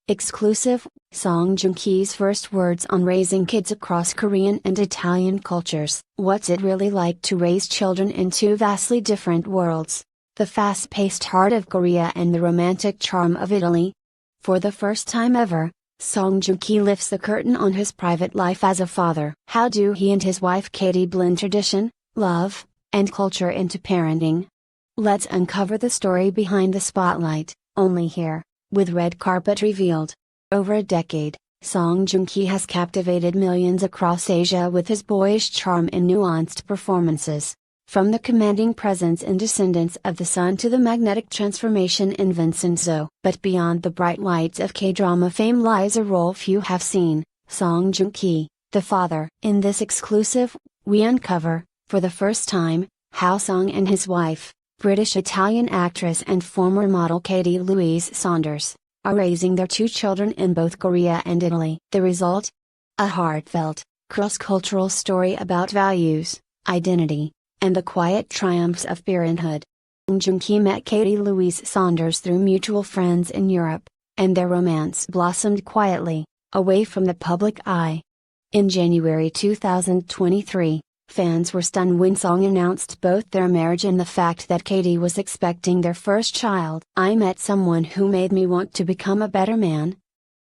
Exclusive, Song Joong-ki's first words on raising kids across Korean and Italian cultures. What's it really like to raise children in two vastly different worlds? The fast-paced heart of Korea and the romantic charm of Italy? For the first time ever, Song Joong-ki lifts the curtain on his private life as a father. How do he and his wife Katie blend tradition, love, and culture into parenting? Let's uncover the story behind the spotlight, only here, with red carpet revealed. Over a decade, Song Joong-ki has captivated millions across Asia with his boyish charm and nuanced performances. From the commanding presence in Descendants of the Sun to the magnetic transformation in Vincenzo. But beyond the bright lights of K-drama fame lies a role few have seen: Song Joong-ki, the father. In this exclusive, we uncover, for the first time, how Song and his wife, British-Italian actress and former model Katie Louise Saunders, are raising their two children in both Korea and Italy. The result? A heartfelt, cross-cultural story about values, identity, and the quiet triumphs of parenthood. Song Joong-ki met Katie Louise Saunders through mutual friends in Europe, and their romance blossomed quietly, away from the public eye. In January 2023, fans were stunned when Song announced both their marriage and the fact that Katie was expecting their first child. "I met someone who made me want to become a better man.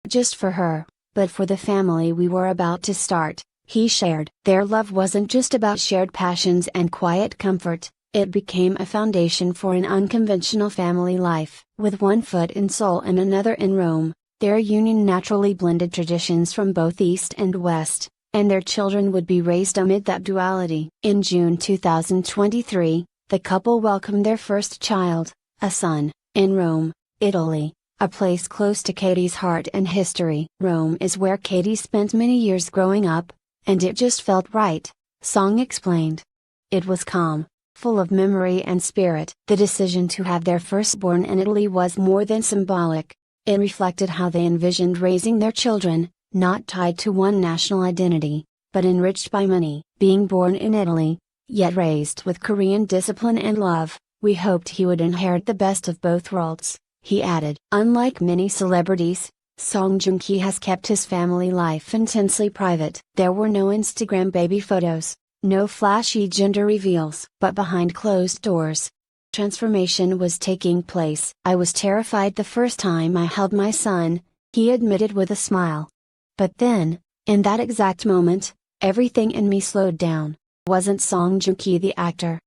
Just for her, but for the family we were about to start," he shared. Their love wasn't just about shared passions and quiet comfort, it became a foundation for an unconventional family life. With one foot in Seoul and another in Rome, their union naturally blended traditions from both East and West, and their children would be raised amid that duality. In June 2023, the couple welcomed their first child, a son, in Rome, Italy, a place close to Katie's heart and history. Rome is where Katie spent many years growing up, and it just felt right, Song explained. It was calm, full of memory and spirit. The decision to have their firstborn in Italy was more than symbolic. It reflected how they envisioned raising their children, not tied to one national identity, but enriched by many. Being born in Italy, yet raised with Korean discipline and love, we hoped he would inherit the best of both worlds, he added. Unlike many celebrities, Song Joong-ki has kept his family life intensely private. There were no Instagram baby photos, no flashy gender reveals. But behind closed doors, transformation was taking place. "I was terrified the first time I held my son," he admitted with a smile. But then, in that exact moment, everything in me slowed down. Wasn't Song Joong-ki the actor?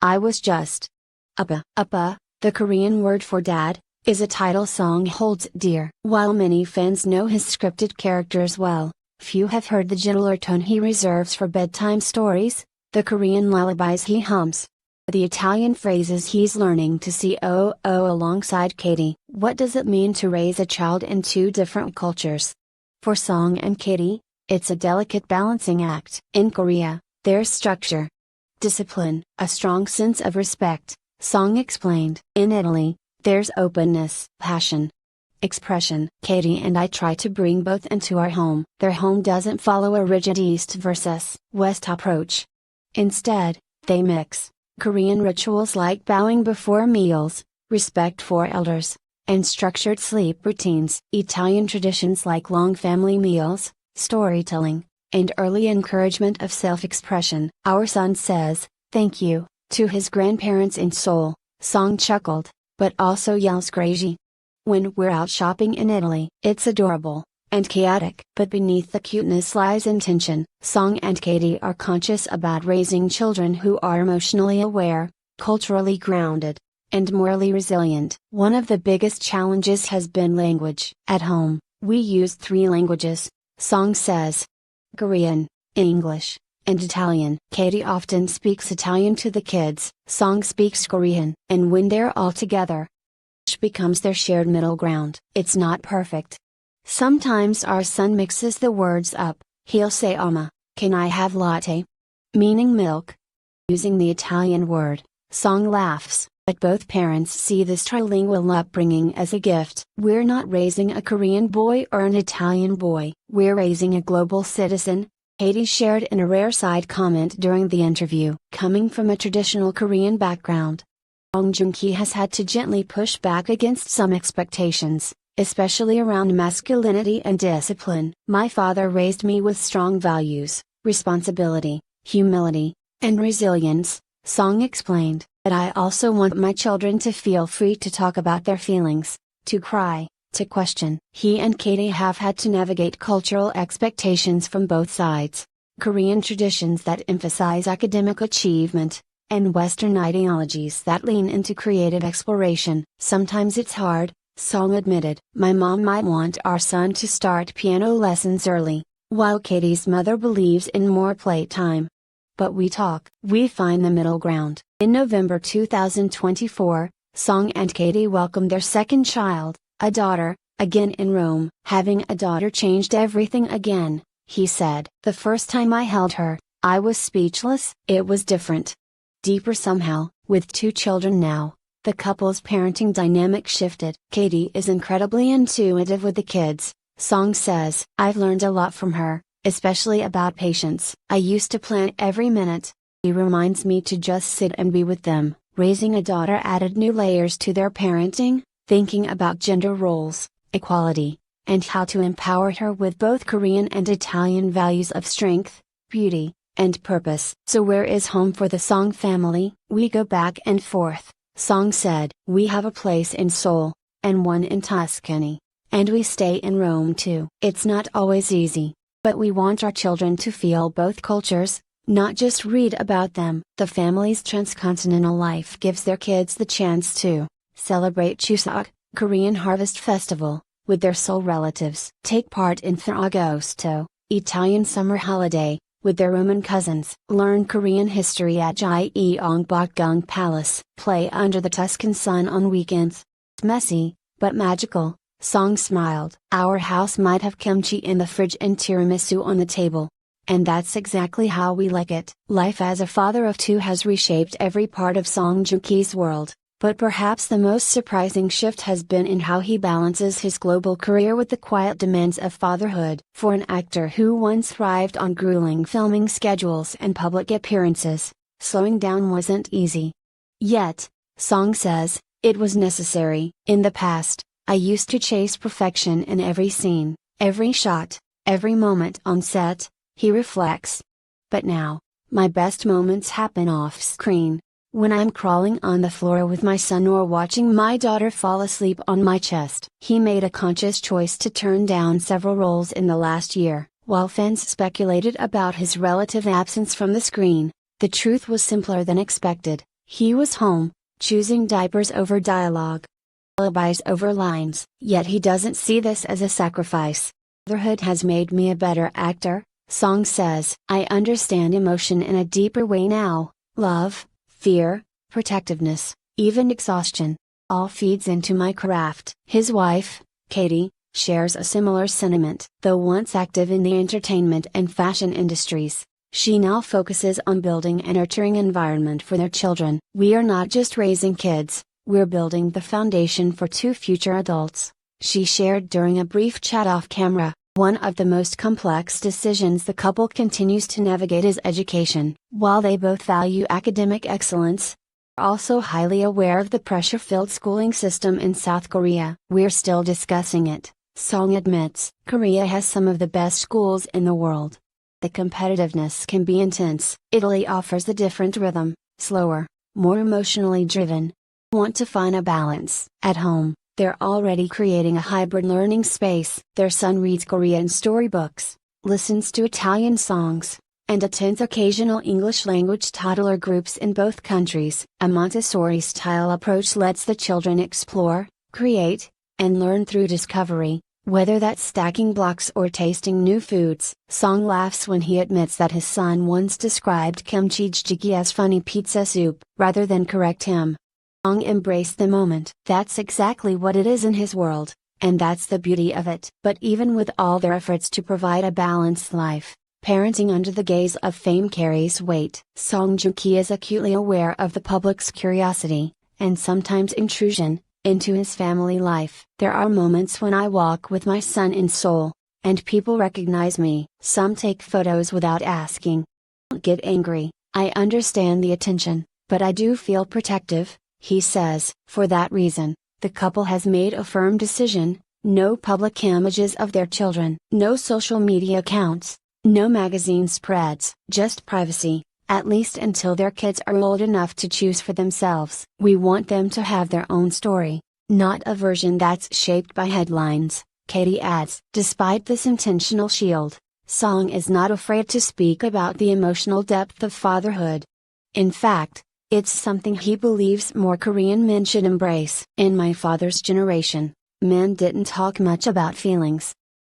I was just. Appa. Appa, the Korean word for dad, is a title Song holds dear. While many fans know his scripted characters well, few have heard the gentler tone he reserves for bedtime stories, the Korean lullabies he hums, the Italian phrases he's learning to see alongside Katie. What does it mean to raise a child in two different cultures? For Song and Katie, it's a delicate balancing act. In Korea, there's structure, discipline, a strong sense of respect, Song explained. In Italy, there's openness, passion, expression. Katie and I try to bring both into our home. Their home doesn't follow a rigid East versus West approach. Instead, they mix Korean rituals like bowing before meals, respect for elders, and structured sleep routines. Italian traditions like long family meals, storytelling, and early encouragement of self-expression. "Our son says, 'thank you,' to his grandparents in Seoul," Song chuckled, but also yells crazy when we're out shopping in Italy. It's adorable, and chaotic. But beneath the cuteness lies intention. Song and Katie are conscious about raising children who are emotionally aware, culturally grounded, and morally resilient. One of the biggest challenges has been language. "At home, we use 3 languages," Song says. Korean, English, and Italian. Katie often speaks Italian to the kids. Song speaks Korean. And when they're all together, English becomes their shared middle ground. It's not perfect. Sometimes our son mixes the words up. He'll say "Amma, can I have latte?" meaning milk. Using the Italian word, Song laughs. But both parents see this trilingual upbringing as a gift. "We're not raising a Korean boy or an Italian boy. We're raising a global citizen," Katie shared in a rare side comment during the interview. Coming from a traditional Korean background, Song Joong-ki has had to gently push back against some expectations, especially around masculinity and discipline. My father raised me with strong values, responsibility, humility, and resilience, Song explained. But I also want my children to feel free to talk about their feelings, to cry, to question. He and Katie have had to navigate cultural expectations from both sides. Korean traditions that emphasize academic achievement, and Western ideologies that lean into creative exploration. Sometimes it's hard, Song admitted. My mom might want our son to start piano lessons early, while Katie's mother believes in more playtime. But we talk. We find the middle ground. In November 2024, Song and Katie welcomed their second child, a daughter, again in Rome. Having a daughter changed everything again, he said. The first time I held her, I was speechless. It was different. Deeper somehow. With 2 children now, the couple's parenting dynamic shifted. Katie is incredibly intuitive with the kids, Song says. I've learned a lot from her, especially about patience. I used to plan every minute. He reminds me to just sit and be with them. Raising a daughter added new layers to their parenting, thinking about gender roles, equality, and how to empower her with both Korean and Italian values of strength, beauty, and purpose. So where is home for the Song family? We go back and forth, Song said. We have a place in Seoul, and one in Tuscany, and we stay in Rome too. It's not always easy, but we want our children to feel both cultures, not just read about them. The family's transcontinental life gives their kids the chance to celebrate Chuseok, Korean Harvest Festival, with their Seoul relatives. Take part in Ferragosto, Italian summer holiday, with their Roman cousins. Learn Korean history at Gyeongbokgung Palace. Play under the Tuscan sun on weekends. Messy, but magical, Song smiled. Our house might have kimchi in the fridge and tiramisu on the table. And that's exactly how we like it. Life as a father of 2 has reshaped every part of Song Joong-ki's world, but perhaps the most surprising shift has been in how he balances his global career with the quiet demands of fatherhood. For an actor who once thrived on grueling filming schedules and public appearances, slowing down wasn't easy. Yet, Song says, it was necessary. In the past, I used to chase perfection in every scene, every shot, every moment on set, he reflects. But now, my best moments happen off screen. When I'm crawling on the floor with my son or watching my daughter fall asleep on my chest. He made a conscious choice to turn down several roles in the last year. While fans speculated about his relative absence from the screen, the truth was simpler than expected. He was home, choosing diapers over dialogue, lullabies over lines. Yet he doesn't see this as a sacrifice. Fatherhood has made me a better actor, Song says. I understand emotion in a deeper way now. Love, fear, protectiveness, even exhaustion, all feeds into my craft. His wife, Katie, shares a similar sentiment. Though once active in the entertainment and fashion industries, she now focuses on building a nurturing environment for their children. We are not just raising kids, we're building the foundation for 2 future adults, she shared during a brief chat off camera. One of the most complex decisions the couple continues to navigate is education. While they both value academic excellence, they're also highly aware of the pressure-filled schooling system in South Korea. We're still discussing it, Song admits. Korea has some of the best schools in the world. The competitiveness can be intense. Italy offers a different rhythm, slower, more emotionally driven. Want to find a balance. At home, they're already creating a hybrid learning space. Their son reads Korean storybooks, listens to Italian songs, and attends occasional English language toddler groups in both countries. A Montessori-style approach lets the children explore, create, and learn through discovery, whether that's stacking blocks or tasting new foods. Song laughs when he admits that his son once described kimchi jjigae as funny pizza soup. Rather than correct him, Song embraced the moment. That's exactly what it is in his world, and that's the beauty of it. But even with all their efforts to provide a balanced life, parenting under the gaze of fame carries weight. Song Joong-ki is acutely aware of the public's curiosity, and sometimes intrusion, into his family life. There are moments when I walk with my son in Seoul, and people recognize me. Some take photos without asking. Don't get angry, I understand the attention, but I do feel protective, he says. For that reason, the couple has made a firm decision, No public images of their children. No social media accounts. No magazine spreads. Just privacy, at least until their kids are old enough to choose for themselves. We want them to have their own story, not a version that's shaped by headlines, Katie adds. Despite this intentional shield, Song is not afraid to speak about the emotional depth of fatherhood. In fact, it's something he believes more Korean men should embrace. In my father's generation, men didn't talk much about feelings.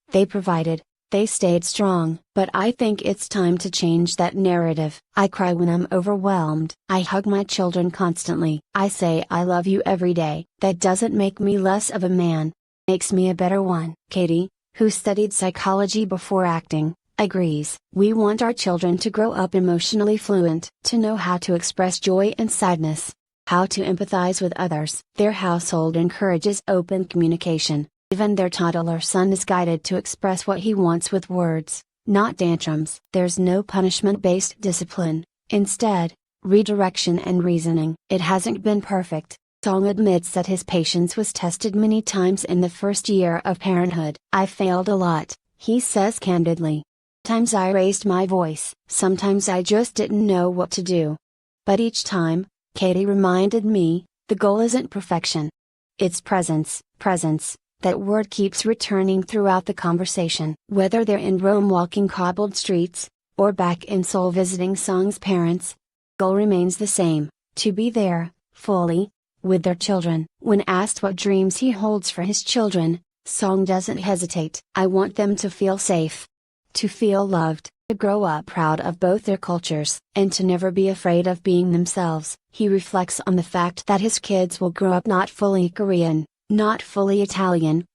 They provided, they stayed strong. But I think it's time to change that narrative. I cry when I'm overwhelmed. I hug my children constantly. I say I love you every day. That doesn't make me less of a man. Makes me a better one. Katie, who studied psychology before acting, agrees. We want our children to grow up emotionally fluent, to know how to express joy and sadness, how to empathize with others. Their household encourages open communication. Even their toddler son is guided to express what he wants with words, not tantrums. There's no punishment-based discipline, instead, redirection and reasoning. It hasn't been perfect. Song admits that his patience was tested many times in the first year of parenthood. I failed a lot, he says candidly. Sometimes I raised my voice. Sometimes I just didn't know what to do. But each time, Katie reminded me, the goal isn't perfection. It's presence, presence. That word keeps returning throughout the conversation. Whether they're in Rome walking cobbled streets, or back in Seoul visiting Song's parents, goal remains the same, to be there, fully, with their children. When asked what dreams he holds for his children, Song doesn't hesitate. I want them to feel safe, to feel loved, to grow up proud of both their cultures, and to never be afraid of being themselves. He reflects on the fact that his kids will grow up not fully Korean, not fully Italian.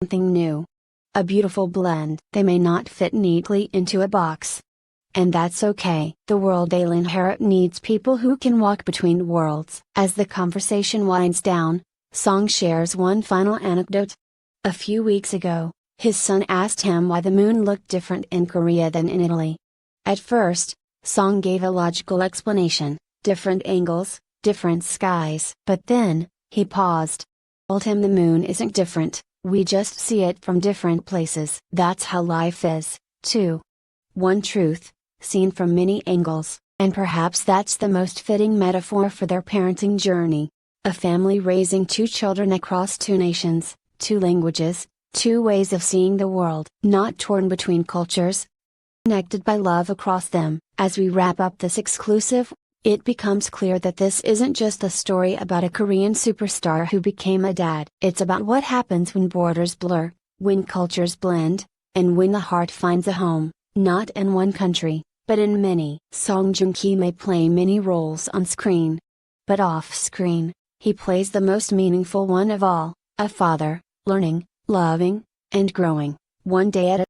Something new. A beautiful blend. They may not fit neatly into a box. And that's okay. The world they'll inherit needs people who can walk between worlds. As the conversation winds down, Song shares one final anecdote. A few weeks ago, his son asked him why the moon looked different in Korea than in Italy. At first, Song gave a logical explanation, different angles, different skies. But then, he paused. Told him the moon isn't different, we just see it from different places. That's how life is, too. One truth, seen from many angles, and perhaps that's the most fitting metaphor for their parenting journey. A family raising two children across two nations, two languages, two ways of seeing the world. Not torn between cultures, connected by love across them. As we wrap up this exclusive, it becomes clear that this isn't just a story about a Korean superstar who became a dad. It's about what happens when borders blur, when cultures blend, and when the heart finds a home, not in one country, but in many. Song Joong-ki may play many roles on screen. But off-screen, he plays the most meaningful one of all, a father, learning, loving, and growing, one day at a